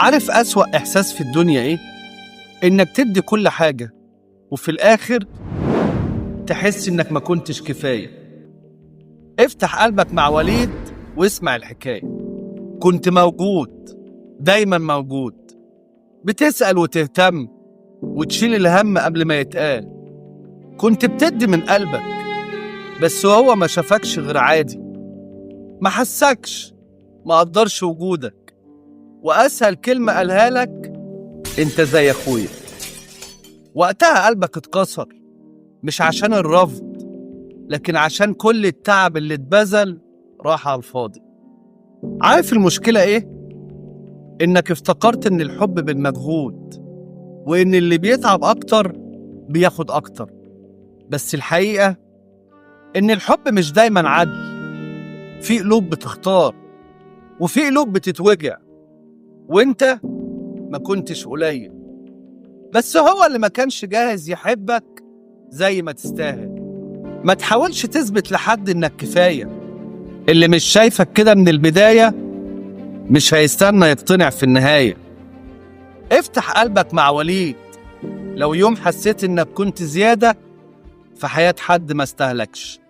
عارف أسوأ إحساس في الدنيا إيه؟ إنك تدي كل حاجة وفي الآخر تحس إنك ما كنتش كفاية. افتح قلبك مع وليد واسمع الحكاية. كنت موجود، دايما موجود، بتسأل وتهتم وتشيل الهم قبل ما يتقال. كنت بتدي من قلبك، بس هو ما شافكش غير عادي، ما حسكش، ما قدرش وجودك، وأسهل كلمة قالها لك انت زي أخويا. وقتها قلبك اتكسر، مش عشان الرفض، لكن عشان كل التعب اللي اتبذل راح على الفاضي. عارف المشكلة ايه؟ انك افتكرت ان الحب بالمجهود، وان اللي بيتعب اكتر بياخد اكتر. بس الحقيقة ان الحب مش دايما عدل. في قلوب بتختار، وفي قلوب بتتوجع، وانت ما كنتش قليل، بس هو اللي ما كانش جاهز يحبك زي ما تستاهل. ما تحاولش تثبت لحد انك كفاية. اللي مش شايفك كده من البداية مش هيستنى يقتنع في النهاية. افتح قلبك مع وليد لو يوم حسيت انك كنت زيادة في حياة حد ما استهلكش.